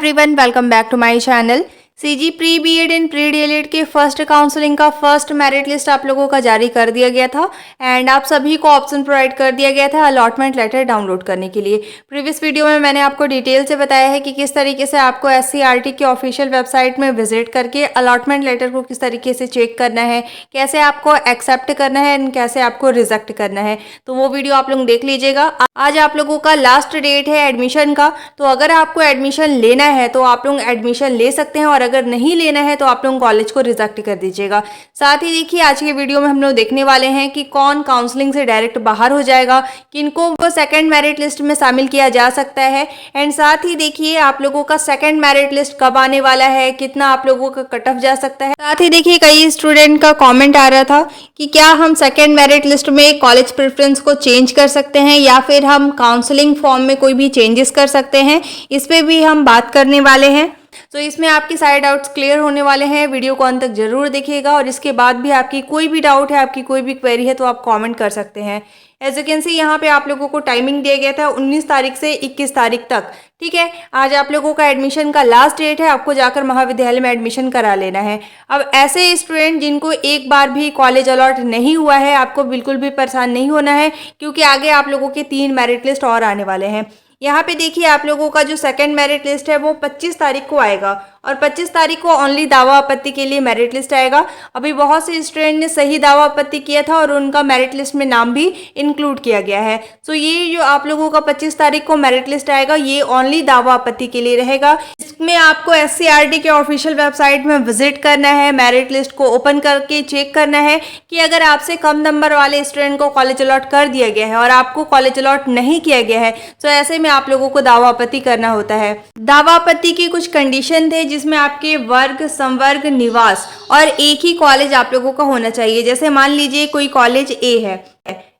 Everyone, welcome back to my channel. CG pre BEd and pre DElEd के first counselling का first merit list आप लोगों का जारी कर दिया गया था एंड आप सभी को ऑप्शन प्रोवाइड कर दिया गया था अलॉटमेंट लेटर डाउनलोड करने के लिए। प्रीवियस वीडियो में मैंने आपको डिटेल से बताया है कि किस तरीके से आपको एससीईआरटी की ऑफिशियल वेबसाइट में विजिट करके अलॉटमेंट लेटर को किस तरीके से चेक करना है, कैसे आपको एक्सेप्ट करना है एंड कैसे आपको रिजेक्ट करना है। तो वो वीडियो आप लोग देख लीजिएगा। आज आप लोगों का लास्ट डेट है एडमिशन का, तो अगर आपको एडमिशन लेना है तो आप लोग एडमिशन ले सकते हैं और अगर नहीं लेना है तो आप लोग कॉलेज को रिजेक्ट कर दीजिएगा। साथ ही देखिए आज के वीडियो में हम लोग देखने वाले हैं कि कौन काउंसलिंग से डायरेक्ट बाहर हो जाएगा, किनको वो सेकंड मेरिट लिस्ट में शामिल किया जा सकता है एंड साथ ही देखिए आप लोगों का सेकंड मेरिट लिस्ट कब आने वाला है, कितना आप लोगों का कट ऑफ जा सकता है। साथ ही देखिए कई स्टूडेंट का कॉमेंट आ रहा था कि क्या हम सेकेंड मेरिट लिस्ट में कॉलेज प्रेफरेंस को चेंज कर सकते हैं या फिर हम काउंसलिंग फॉर्म में कोई भी चेंजेस कर सकते हैं। इस पे भी हम बात करने वाले हैं। तो इसमें आपकी सारे डाउट्स क्लियर होने वाले हैं। वीडियो को अंत तक जरूर देखिएगा और इसके बाद भी आपकी कोई भी डाउट है, आपकी कोई भी क्वेरी है तो आप कमेंट कर सकते हैं। एज यू कैन सी यहाँ पे आप लोगों को टाइमिंग दिया गया था 19 तारीख से 21 तारीख तक। ठीक है, आज आप लोगों का एडमिशन का लास्ट डेट है, आपको जाकर महाविद्यालय में एडमिशन करा लेना है। अब ऐसे स्टूडेंट जिनको एक बार भी कॉलेज अलॉट नहीं हुआ है, आपको बिल्कुल भी परेशान नहीं होना है क्योंकि आगे आप लोगों के 3 मेरिट लिस्ट और आने वाले हैं। यहाँ पे देखिए आप लोगों का जो सेकंड मेरिट लिस्ट है वो 25 तारीख को आएगा और 25 तारीख को ओनली दावा आपत्ति के लिए मेरिट लिस्ट आएगा। अभी बहुत से स्टूडेंट ने सही दावा आपत्ति किया था और उनका मेरिट लिस्ट में नाम भी इंक्लूड किया गया है। तो ये जो आप लोगों का 25 तारीख को मेरिट लिस्ट आएगा ये ओनली दावा आपत्ति के लिए रहेगा। इसमें आपको एससीईआरटी के ऑफिशियल वेबसाइट में विजिट करना है, मेरिट लिस्ट को ओपन करके चेक करना है कि अगर आपसे कम नंबर वाले स्टूडेंट को कॉलेज अलॉट कर दिया गया है और आपको कॉलेज अलॉट नहीं किया गया है तो ऐसे में आप लोगों को दावा आपत्ति करना होता है। दावा आपत्ति की कुछ कंडीशन थे जिसमें आपके वर्ग, संवर्ग, निवास और एक ही कॉलेज आप लोगों का होना चाहिए। जैसे मान लीजिए कोई कॉलेज ए है,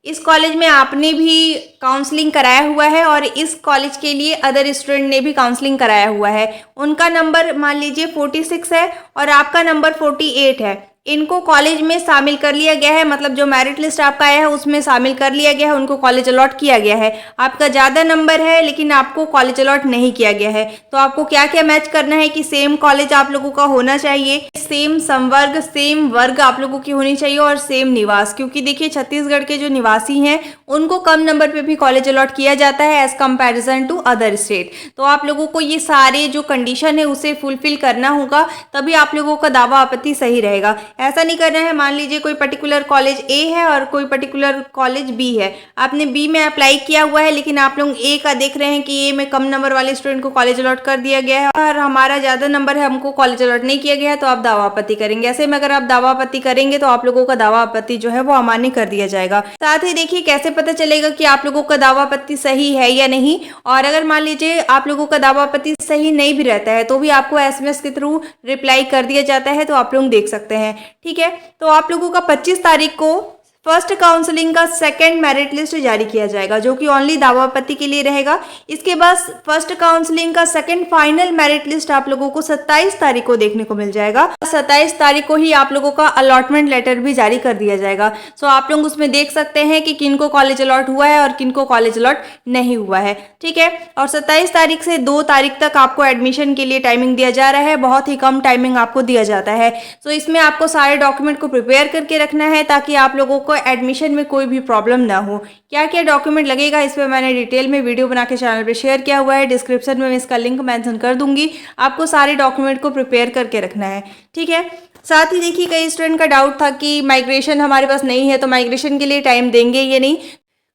इस कॉलेज में आपने भी काउंसलिंग कराया हुआ है और इस कॉलेज के लिए अदर स्टूडेंट ने भी काउंसलिंग कराया हुआ है। उनका नंबर मान लीजिए 46 है और आपका नंबर 48 है। इनको कॉलेज में शामिल कर लिया गया है, मतलब जो मेरिट लिस्ट आपका आया है उसमें शामिल कर लिया गया है, उनको कॉलेज अलॉट किया गया है। आपका ज़्यादा नंबर है लेकिन आपको कॉलेज अलॉट नहीं किया गया है, तो आपको क्या क्या मैच करना है कि सेम कॉलेज आप लोगों का होना चाहिए, सेम संवर्ग, सेम वर्ग आप लोगों की होनी चाहिए और सेम निवास। क्योंकि देखिए छत्तीसगढ़ के जो निवासी हैं उनको कम नंबर पे भी कॉलेज अलॉट किया जाता है as comparison to other state. तो आप लोगों को ये सारे जो कंडीशन है उसे फुलफिल करना होगा, तभी आप लोगों का दावा आपत्ति सही रहेगा। ऐसा नहीं करना है मान लीजिए कोई पर्टिकुलर कॉलेज ए है और कोई पर्टिकुलर कॉलेज बी है, आपने बी में अप्लाई किया हुआ है लेकिन आप लोग ए का देख रहे हैं कि ए में कम नंबर वाले स्टूडेंट को कॉलेज अलॉट कर दिया गया है और हमारा ज़्यादा नंबर है, हमको कॉलेज अलॉट नहीं किया गया है, तो आप दावा आपत्ति करेंगे। ऐसे में अगर आप दावा आपत्ति करेंगे तो आप लोगों का दावा आपत्ति जो है वो अमान्य कर दिया जाएगा। साथ ही देखिए कैसे पता चलेगा कि आप लोगों का दावा आपत्ति सही है या नहीं, और अगर मान लीजिए आप लोगों का दावा आपत्ति सही नहीं भी रहता है तो भी आपको एसएमएस के थ्रू रिप्लाई कर दिया जाता है, तो आप लोग देख सकते हैं। ठीक है, तो आप लोगों का 25 तारीख को फर्स्ट काउंसलिंग का सेकंड मेरिट लिस्ट जारी किया जाएगा जो कि ओनली दावा आपत्ति के लिए रहेगा। इसके बाद फर्स्ट काउंसलिंग का सेकंड फाइनल मेरिट लिस्ट आप लोगों को 27 तारीख को देखने को मिल जाएगा। 27 तारीख को ही आप लोगों का अलॉटमेंट लेटर भी जारी कर दिया जाएगा। सो आप लोग उसमें देख सकते हैं कि किनको कॉलेज अलॉट हुआ है और किनको कॉलेज अलॉट नहीं हुआ है। ठीक है, और 27 तारीख से 2 तारीख तक आपको एडमिशन के लिए टाइमिंग दिया जा रहा है, बहुत ही कम टाइमिंग आपको दिया जाता है। सो इसमें आपको सारे डॉक्यूमेंट को प्रिपेयर करके रखना है ताकि आप लोगों को एडमिशन में कोई भी प्रॉब्लम ना हो। क्या क्या डॉक्यूमेंट लगेगा इस पर मैंने डिटेल में वीडियो बना के चैनल पे शेयर किया हुआ है, डिस्क्रिप्शन में मैं इसका लिंक मेंशन कर दूंगी। आपको सारे डॉक्यूमेंट को प्रिपेयर करके रखना है। ठीक है, साथ ही देखिए कई स्टूडेंट का डाउट था कि माइग्रेशन हमारे पास नहीं है तो माइग्रेशन के लिए टाइम देंगे या नहीं।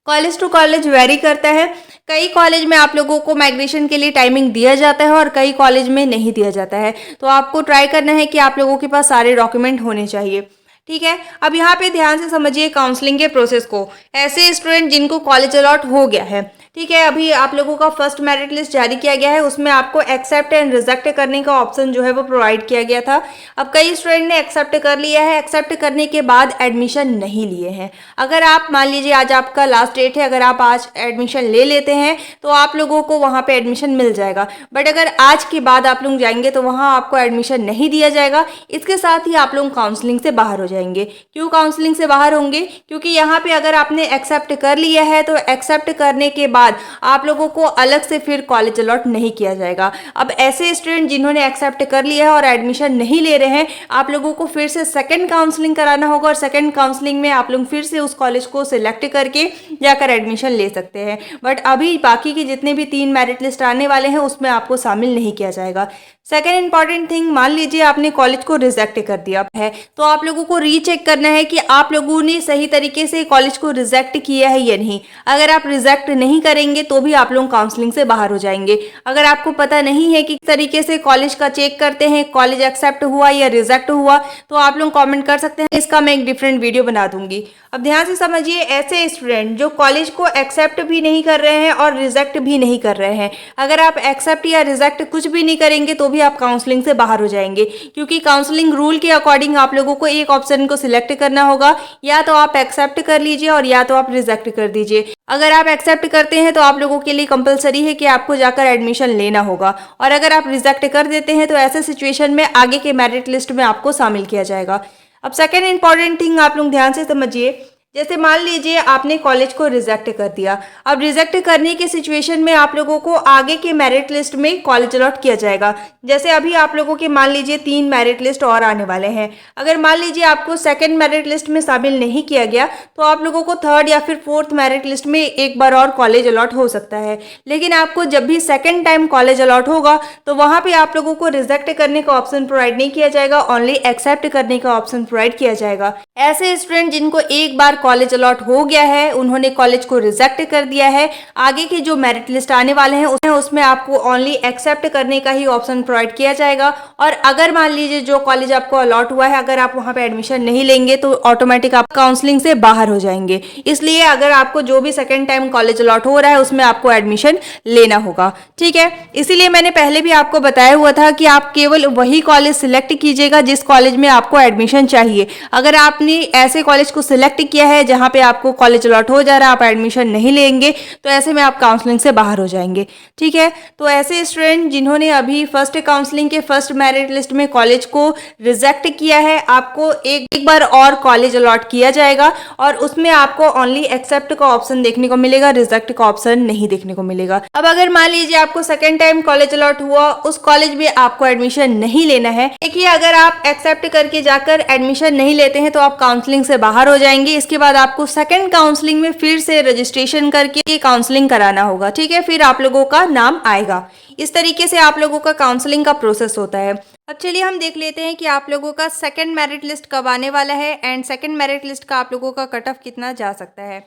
कॉलेज टू कॉलेज वेरी करता है, कई कॉलेज में आप लोगों को माइग्रेशन के लिए टाइमिंग दिया जाता है और कई कॉलेज में नहीं दिया जाता है। तो आपको ट्राई करना है कि आप लोगों के पास सारे डॉक्यूमेंट होने चाहिए। ठीक है, अब यहाँ पे ध्यान से समझिए काउंसलिंग के प्रोसेस को। ऐसे स्टूडेंट जिनको कॉलेज अलॉट हो गया है, ठीक है, अभी आप लोगों का फर्स्ट मेरिट लिस्ट जारी किया गया है, उसमें आपको एक्सेप्ट एंड रिजेक्ट करने का ऑप्शन जो है वो प्रोवाइड किया गया था। अब कई स्टूडेंट ने एक्सेप्ट कर लिया है, एक्सेप्ट करने के बाद एडमिशन नहीं लिए हैं। अगर आप मान लीजिए आज आपका लास्ट डेट है, अगर आप आज एडमिशन ले लेते हैं तो आप लोगों को वहाँ पे एडमिशन मिल जाएगा, बट अगर आज के बाद आप लोग जाएंगे तो वहाँ आपको एडमिशन नहीं दिया जाएगा। इसके साथ ही आप लोग काउंसलिंग से बाहर हो जाएंगे। क्यों काउंसलिंग से बाहर होंगे? क्योंकि यहाँ पे अगर आपने एक्सेप्ट कर लिया है तो एक्सेप्ट करने के बाद बाद आप लोगों को अलग से फिर कॉलेज अलॉट नहीं किया जाएगा। अब ऐसे स्टूडेंट जिन्होंने एक्सेप्ट कर लिया है और एडमिशन नहीं ले रहे हैं, आप लोगों को फिर से सेकंड काउंसलिंग कराना होगा और सेकंड काउंसलिंग में आप लोग फिर से उस कॉलेज को सिलेक्ट करके जाकर एडमिशन ले सकते हैं। बट अभी बाकी के जितने भी 3 मेरिट लिस्ट आने वाले हैं उसमें आपको शामिल नहीं किया जाएगा। सेकेंड इंपॉर्टेंट थिंग, मान लीजिए आपने कॉलेज को रिजेक्ट कर दिया है, तो आप लोगों को रीचेक करना है कि आप लोगों ने सही तरीके से कॉलेज को रिजेक्ट किया है या नहीं। अगर आप रिजेक्ट नहीं करेंगे तो भी आप लोग काउंसलिंग से बाहर हो जाएंगे। अगर आपको पता नहीं है कि किस तरीके से कॉलेज का चेक करते हैं, कॉलेज एक्सेप्ट हुआ या रिजेक्ट हुआ, तो आप लोग कॉमेंट कर सकते हैं, इसका मैं एक डिफरेंट वीडियो बना दूंगी। अब ध्यान से समझिए, ऐसे स्टूडेंट जो कॉलेज को एक्सेप्ट भी नहीं कर रहे हैं और रिजेक्ट भी नहीं कर रहे हैं, अगर आप एक्सेप्ट या रिजेक्ट कुछ भी नहीं करेंगे तो भी आप काउंसलिंग से बाहर हो जाएंगे, क्योंकि काउंसलिंग रूल के अकॉर्डिंग आप लोगों को एक ऑप्शन को सिलेक्ट करना होगा, या तो आप एक्सेप्ट कर लीजिए और या तो आप रिजेक्ट कर दीजिए। अगर आप एक्सेप्ट करते हैं तो आप लोगों के लिए कंपलसरी है कि आपको जाकर एडमिशन लेना होगा, और अगर आप रिजेक्ट कर देते हैं तो ऐसे सिचुएशन में आगे के मेरिट लिस्ट में आपको शामिल किया जाएगा। अब सेकेंड इंपॉर्टेंट थिंग आप लोग ध्यान से समझिए, जैसे मान लीजिए आपने कॉलेज को रिजेक्ट कर दिया। अब रिजेक्ट करने की सिचुएशन में आप लोगों को आगे के मेरिट लिस्ट में कॉलेज अलॉट किया जाएगा। जैसे अभी आप लोगों के मान लीजिए 3 मेरिट लिस्ट और आने वाले हैं। अगर मान लीजिए आपको सेकंड मेरिट लिस्ट में शामिल नहीं किया गया तो आप लोगों को थर्ड या फिर फोर्थ मेरिट लिस्ट में एक बार और कॉलेज अलॉट हो सकता है। लेकिन आपको जब भी सेकेंड टाइम कॉलेज अलॉट होगा तो वहाँ पर आप लोगों को रिजेक्ट करने का ऑप्शन प्रोवाइड नहीं किया जाएगा, ओनली एक्सेप्ट करने का ऑप्शन प्रोवाइड किया जाएगा। ऐसे स्टूडेंट जिनको एक बार कॉलेज अलॉट हो गया है, उन्होंने कॉलेज को रिजेक्ट कर दिया है, आगे के जो मेरिट लिस्ट आने वाले हैं उसमें आपको ओनली एक्सेप्ट करने का ही ऑप्शन प्रोवाइड किया जाएगा। और अगर मान लीजिए जो कॉलेज आपको अलॉट हुआ है, अगर आप वहां पे एडमिशन नहीं लेंगे तो ऑटोमेटिक आप काउंसलिंग से बाहर हो जाएंगे। इसलिए अगर आपको जो भी सेकेंड टाइम कॉलेज अलॉट हो रहा है उसमें आपको एडमिशन लेना होगा, ठीक है। इसीलिए मैंने पहले भी आपको बताया हुआ था कि आप केवल वही कॉलेज सिलेक्ट कीजिएगा जिस कॉलेज में आपको एडमिशन चाहिए। अगर आपने ऐसे कॉलेज को सिलेक्ट किया है जहां पे आपको कॉलेज अलॉट हो जा रहा है, आप एडमिशन नहीं लेंगे, तो ऐसे में आप काउंसलिंग से बाहर हो जाएंगे, ठीक है। तो ऐसे स्टूडेंट जिन्होंने अभी फर्स्ट काउंसलिंग के फर्स्ट मेरिट लिस्ट में कॉलेज को रिजेक्ट किया है, आपको एक बार और कॉलेज अलॉट किया जाएगा और उसमें आपको ओनली एक्सेप्ट का ऑप्शन देखने को मिलेगा, रिजेक्ट का ऑप्शन नहीं देखने को मिलेगा। अब अगर मान लीजिए आपको सेकेंड टाइम कॉलेज अलॉट हुआ, उस कॉलेज में आपको एडमिशन नहीं लेना है, देखिए अगर आप एक्सेप्ट करके जाकर एडमिशन नहीं लेते हैं तो आप काउंसलिंग से बाहर हो जाएंगे। इसके बाद आपको सेकंड काउंसलिंग में फिर से रजिस्ट्रेशन करके काउंसलिंग कराना होगा, ठीक है। फिर आप लोगों का नाम आएगा। इस तरीके से आप लोगों का काउंसलिंग का प्रोसेस होता है। अब चलिए हम देख लेते हैं कि आप लोगों का सेकंड मेरिट लिस्ट कब आने वाला है एंड सेकंड मेरिट लिस्ट का आप लोगों का कट ऑफ कितना जा सकता है।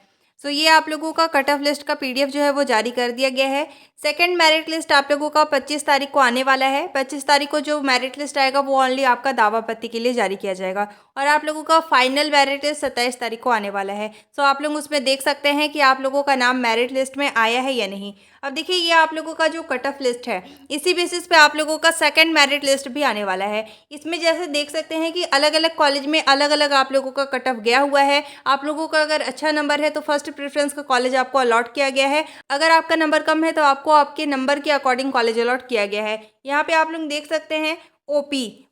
सो ये आप लोगों का कट ऑफ लिस्ट का पीडीएफ जो है वो जारी कर दिया गया है। सेकंड मेरिट लिस्ट आप लोगों का 25 तारीख को आने वाला है। 25 तारीख को जो मेरिट लिस्ट आएगा वो ओनली आपका दावा आपत्ति के लिए जारी किया जाएगा और आप लोगों का फाइनल मेरिट लिस्ट 27 तारीख को आने वाला है। सो आप लोग उसमें देख सकते हैं कि आप लोगों का नाम मेरिट लिस्ट में आया है या नहीं। अब देखिए ये आप लोगों का जो कट ऑफ लिस्ट है, इसी बेसिस पे आप लोगों का सेकंड मेरिट लिस्ट भी आने वाला है। इसमें जैसे देख सकते हैं कि अलग अलग कॉलेज में अलग अलग आप लोगों का कट ऑफ गया हुआ है। आप लोगों का अगर अच्छा नंबर है तो फर्स्ट प्रेफरेंस का कॉलेज आपको अलॉट किया गया है। अगर आपका नंबर कम है तो आपको आपके नंबर के अकॉर्डिंग कॉलेज अलॉट किया गया है। यहाँ पे आप लोग देख सकते हैं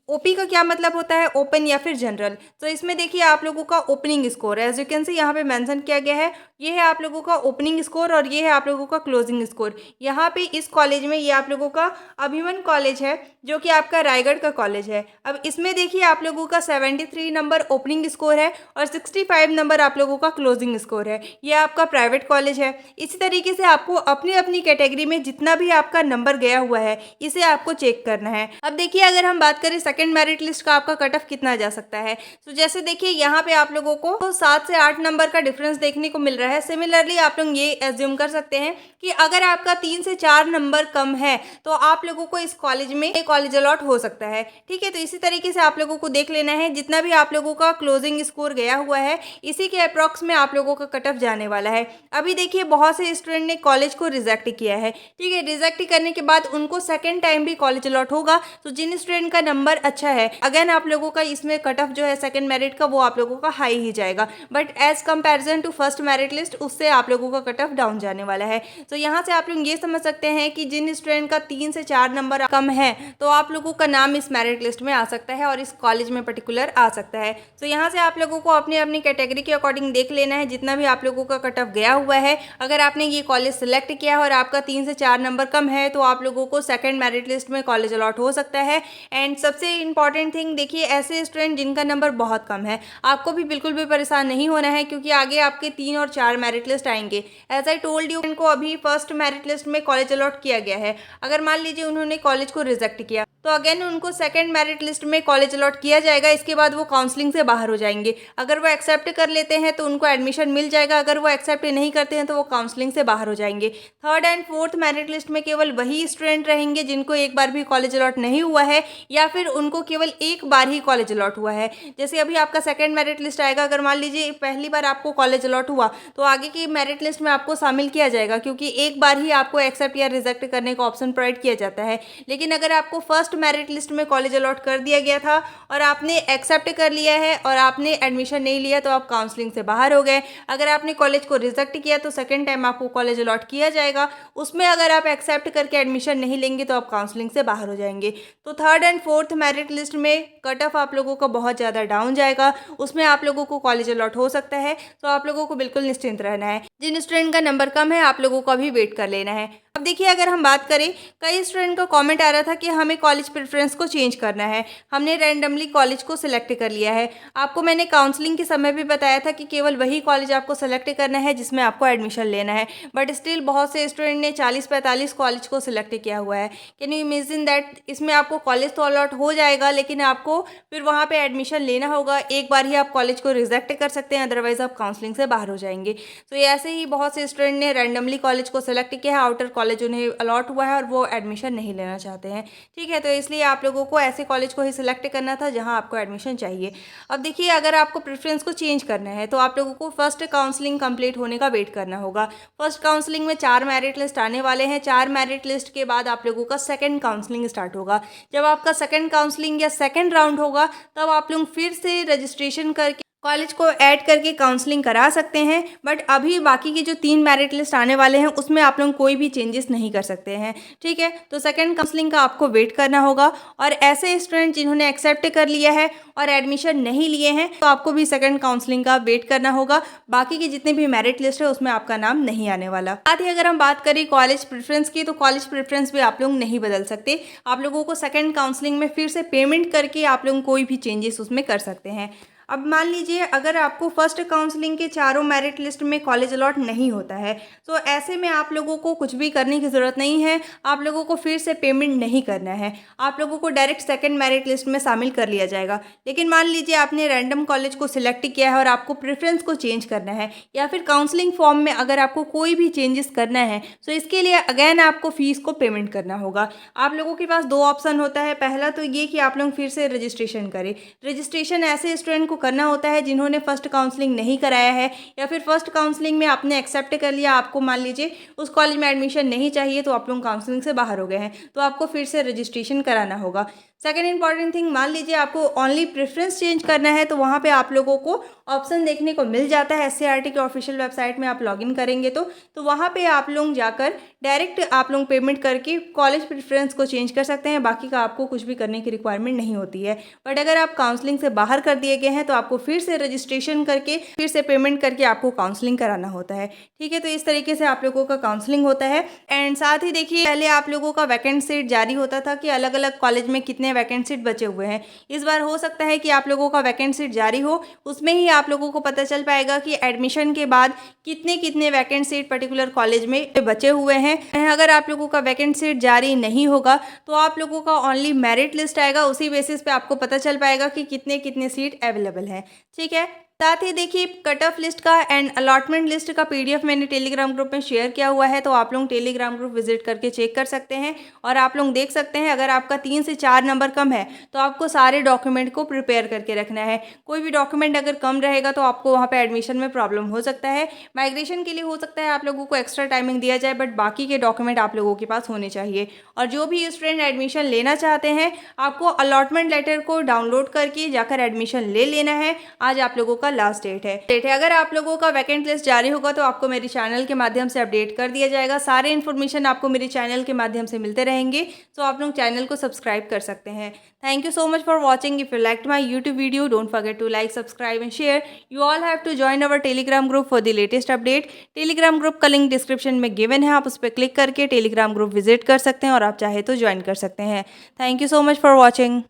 ओपी का क्या मतलब होता है, ओपन या फिर जनरल। तो इसमें देखिए आप लोगों का ओपनिंग स्कोर है, एज यू कैन सी यहाँ पे मेंशन किया गया है। ये है आप लोगों का ओपनिंग स्कोर और ये है आप लोगों का क्लोजिंग स्कोर। यहाँ पे इस कॉलेज में ये आप लोगों का अभिमन कॉलेज है जो कि आपका रायगढ़ का कॉलेज है। अब इसमें देखिए आप लोगों का 73 नंबर ओपनिंग स्कोर है और 65 नंबर आप लोगों का क्लोजिंग स्कोर है। ये आपका प्राइवेट कॉलेज है। इसी तरीके से आपको अपनी अपनी कैटेगरी में जितना भी आपका नंबर गया हुआ है इसे आपको चेक करना है। अब देखिए अगर हम बात करें सेकंड मेरिट लिस्ट का आपका कट ऑफ कितना जा सकता है, तो जैसे देखिए यहाँ पे आप लोगों को 7 से 8 नंबर का डिफरेंस देखने को मिल रहा है। सिमिलरली आप लोग ये एज्यूम कर सकते हैं कि अगर आपका 3 से 4 नंबर कम है तो आप लोगों को इस कॉलेज में एक कॉलेज अलॉट हो सकता है, ठीक है। तो इसी तरीके से आप लोगों को देख लेना है जितना भी आप लोगों का क्लोजिंग स्कोर गया हुआ है इसी के अप्रॉक्स में आप लोगों का कट ऑफ जाने वाला है। अभी देखिए बहुत से स्टूडेंट ने कॉलेज को रिजेक्ट किया है, ठीक है। रिजेक्ट करने के बाद उनको सेकेंड टाइम भी कॉलेज अलॉट होगा। तो जिन स्टूडेंट का नंबर अच्छा है, अगेन आप लोगों का इसमें कट ऑफ जो है सेकंड मेरिट का वो आप लोगों का हाई ही जाएगा, but as comparison to first merit list उससे आप लोगों का कट ऑफ डाउन जाने वाला है। तो यहाँ से आप लोग ये समझ सकते हैं कि जिन स्टूडेंट का 3 से 4 नंबर कम है तो आप लोगों का नाम इस मेरिट लिस्ट में आ सकता है और इस कॉलेज में पर्टिकुलर आ सकता है। तो यहाँ से आप लोगों को अपनी अपनी कैटेगरी के अकॉर्डिंग देख लेना है जितना भी आप लोगों का कट ऑफ गया हुआ है। अगर आपने ये कॉलेज सिलेक्ट किया है और आपका 3 से 4 नंबर कम है तो आप लोगों को सेकंड मेरिट लिस्ट में कॉलेज अलॉट हो सकता है। एंड सबसे इंपॉर्टेंट थिंग देखिए, ऐसे स्टूडेंट जिनका नंबर बहुत कम है आपको भी बिल्कुल भी परेशान नहीं होना है, क्योंकि आगे आपके 3 और 4 मेरिट लिस्ट आएंगे। एज आई टोल्ड यू, इनको अभी फर्स्ट मेरिट लिस्ट में कॉलेज अलॉट किया गया है। अगर मान लीजिए उन्होंने कॉलेज को रिजेक्ट किया तो अगेन उनको सेकंड मेरिट लिस्ट में कॉलेज अलॉट किया जाएगा। इसके बाद वो काउंसलिंग से बाहर हो जाएंगे। अगर वो एक्सेप्ट कर लेते हैं तो उनको एडमिशन मिल जाएगा, अगर वो एक्सेप्ट नहीं करते हैं तो वो काउंसलिंग से बाहर हो जाएंगे। Third and fourth merit list में केवल वही स्टूडेंट रहेंगे जिनको एक बार भी कॉलेज अलॉट नहीं हुआ है या फिर उनको केवल एक बार ही कॉलेज अलॉट हुआ है। जैसे अभी आपका सेकंड मेरिट लिस्ट आएगा, अगर मान लीजिए पहली बार आपको कॉलेज अलॉट हुआ तो आगे की मेरिट लिस्ट में आपको शामिल किया जाएगा, क्योंकि एक बार ही आपको एक्सेप्ट या रिजेक्ट करने का ऑप्शन प्रोवाइड किया जाता है। लेकिन अगर आपको फर्स्ट मेरिट लिस्ट में कॉलेज अलॉट कर दिया गया था और आपने एक्सेप्ट कर लिया है और आपने एडमिशन नहीं लिया तो आप काउंसलिंग से बाहर हो गए। अगर आपने कॉलेज को रिजेक्ट किया तो सेकंड टाइम आपको कॉलेज अलॉट किया जाएगा, उसमें अगर आप एक्सेप्ट करके एडमिशन नहीं लेंगे तो आप काउंसलिंग से बाहर हो जाएंगे। तो third and fourth merit list में कट ऑफ आप लोगों का बहुत ज़्यादा डाउन जाएगा, उसमें आप लोगों को कॉलेज अलॉट हो सकता है। तो आप लोगों को बिल्कुल निश्चिंत रहना है। जिन स्टूडेंट का नंबर कम है आप लोगों को अभी वेट कर लेना है। अब देखिए, अगर हम बात करें, कई स्टूडेंट का कमेंट आ रहा था कि हमें कॉलेज प्रेफरेंस को चेंज करना है, हमने रैंडमली कॉलेज को सिलेक्ट कर लिया है। आपको मैंने काउंसलिंग के समय भी बताया था कि केवल वही कॉलेज आपको सेलेक्ट करना है जिसमें आपको एडमिशन लेना है, बट स्टिल बहुत से स्टूडेंट ने 40-45 कॉलेज को सिलेक्ट किया हुआ है। Can you imagine that? इसमें आपको कॉलेज तो अलॉट हो जाएगा लेकिन आपको फिर वहाँ पर एडमिशन लेना होगा। एक बार ही आप कॉलेज को रिजेक्ट कर सकते हैं, अदरवाइज आप काउंसलिंग से बाहर हो जाएंगे। तो ऐसे ही बहुत से स्टूडेंट ने रैंडमली कॉलेज को सिलेक्ट किया है, आउटर कॉलेज उन्हें अलॉट हुआ है और वो एडमिशन नहीं लेना चाहते हैं। ठीक है, तो इसलिए आप लोगों को ऐसे कॉलेज को ही सिलेक्ट करना था जहां आपको एडमिशन चाहिए। अब देखिए, अगर आपको प्रेफरेंस को चेंज करना है तो आप लोगों को फर्स्ट काउंसलिंग कंप्लीट होने का वेट करना होगा। फर्स्ट काउंसलिंग में 4 मेरिट लिस्ट आने वाले हैं। 4 मेरिट लिस्ट के बाद आप लोगों का सेकंड काउंसलिंग स्टार्ट होगा। जब आपका सेकंड काउंसलिंग या सेकंड राउंड होगा तब आप लोग फिर से रजिस्ट्रेशन करके कॉलेज को ऐड करके काउंसलिंग करा सकते हैं। बट अभी बाकी की जो 3 मेरिट लिस्ट आने वाले हैं उसमें आप लोग कोई भी चेंजेस नहीं कर सकते हैं। ठीक है, तो सेकंड काउंसलिंग का आपको वेट करना होगा। और ऐसे स्टूडेंट जिन्होंने एक्सेप्ट कर लिया है और एडमिशन नहीं लिए हैं तो आपको भी सेकंड काउंसलिंग का वेट करना होगा। बाकी की जितने भी मेरिट लिस्ट है उसमें आपका नाम नहीं आने वाला। साथ ही अगर हम बात करें कॉलेज प्रेफरेंस की, तो कॉलेज प्रेफरेंस भी आप लोग नहीं बदल सकते। आप लोगों को सेकंड काउंसलिंग में फिर से पेमेंट करके आप लोग कोई भी चेंजेस उसमें कर सकते हैं। अब मान लीजिए, अगर आपको फर्स्ट काउंसलिंग के चारों मेरिट लिस्ट में कॉलेज अलॉट नहीं होता है तो ऐसे में आप लोगों को कुछ भी करने की ज़रूरत नहीं है। आप लोगों को फिर से पेमेंट नहीं करना है, आप लोगों को डायरेक्ट सेकंड मेरिट लिस्ट में शामिल कर लिया जाएगा। लेकिन मान लीजिए आपने रैंडम कॉलेज को सिलेक्ट किया है और आपको प्रेफरेंस को चेंज करना है या फिर काउंसलिंग फॉर्म में अगर आपको कोई भी चेंजेस करना है तो इसके लिए अगेन आपको फीस को पेमेंट करना होगा। आप लोगों के पास 2 ऑप्शन होता है। पहला तो ये कि आप लोग फिर से रजिस्ट्रेशन करें। रजिस्ट्रेशन ऐसे स्टूडेंट को करना होता है जिन्होंने फर्स्ट काउंसलिंग नहीं कराया है या फिर फर्स्ट काउंसलिंग में आपने एक्सेप्ट कर लिया, आपको मान लीजिए उस कॉलेज में एडमिशन नहीं चाहिए तो आप लोग काउंसलिंग से बाहर हो गए हैं तो आपको फिर से रजिस्ट्रेशन कराना होगा। सेकेंड इंपॉर्टेंट थिंग, मान लीजिए आपको ओनली प्रेफरेंस चेंज करना है तो वहाँ पे आप लोगों को ऑप्शन देखने को मिल जाता है। एससीईआरटी के ऑफिशियल वेबसाइट में आप लॉगिन करेंगे तो वहाँ पे आप लोग जाकर डायरेक्ट आप लोग पेमेंट करके कॉलेज प्रेफरेंस को चेंज कर सकते हैं। बाकी का आपको कुछ भी करने की रिक्वायरमेंट नहीं होती है। बट अगर आप काउंसलिंग से बाहर कर दिए गए हैं तो आपको फिर से रजिस्ट्रेशन करके फिर से पेमेंट करके आपको काउंसलिंग कराना होता है। ठीक है, तो इस तरीके से आप लोगों का काउंसलिंग होता है। एंड साथ ही देखिए, पहले आप लोगों का वैकेंट सीट जारी होता था कि अलग अलग कॉलेज में कितने वैकेंट सीट बचे हुए हैं। इस बार हो सकता है कि आप लोगों का वैकेंट सीट जारी हो, उसमें ही आप लोगों को पता चल पाएगा कि एडमिशन के बाद कितने कितने वैकेंट सीट पर्टिकुलर कॉलेज में बचे हुए हैं। अगर आप लोगों का वैकेंट सीट जारी नहीं होगा तो आप लोगों का ओनली मेरिट लिस्ट आएगा, उसी बेसिस पे आपको पता चल पाएगा कि कितने कितने सीट अवेलेबल है। ठीक है, साथ ही देखिए कट ऑफ लिस्ट का एंड अलॉटमेंट लिस्ट का पीडीएफ मैंने टेलीग्राम ग्रुप में शेयर किया हुआ है, तो आप लोग टेलीग्राम ग्रुप विजिट करके चेक कर सकते हैं। और आप लोग देख सकते हैं अगर आपका 3 से 4 नंबर कम है तो आपको सारे डॉक्यूमेंट को प्रिपेयर करके रखना है। कोई भी डॉक्यूमेंट अगर कम रहेगा तो आपको वहाँ पे एडमिशन में प्रॉब्लम हो सकता है। माइग्रेशन के लिए हो सकता है आप लोगों को एक्स्ट्रा टाइमिंग दिया जाए, बट बाकी के डॉक्यूमेंट आप लोगों के पास होने चाहिए। और जो भी स्टूडेंट एडमिशन लेना चाहते हैं आपको अलॉटमेंट लेटर को डाउनलोड करके जाकर एडमिशन ले लेना है। आज आप लोगों का लास्ट डेट है। अगर आप लोगों का वैकेंट लिस्ट जारी होगा तो आपको मेरे चैनल के माध्यम से अपडेट कर दिया जाएगा। सारे इन्फॉर्मेशन आपको मेरे चैनल के माध्यम से मिलते रहेंगे, तो आप लोग चैनल को सब्सक्राइब कर सकते हैं। Thank you so much for watching. If you liked my YouTube video, don't forget to like, subscribe and share. You all have to join our Telegram group for the latest update. Telegram group का link description में given है, आप उस पर click करके Telegram group visit कर सकते हैं और आप चाहे तो ज्वाइन कर सकते हैं। Thank you so much for watching.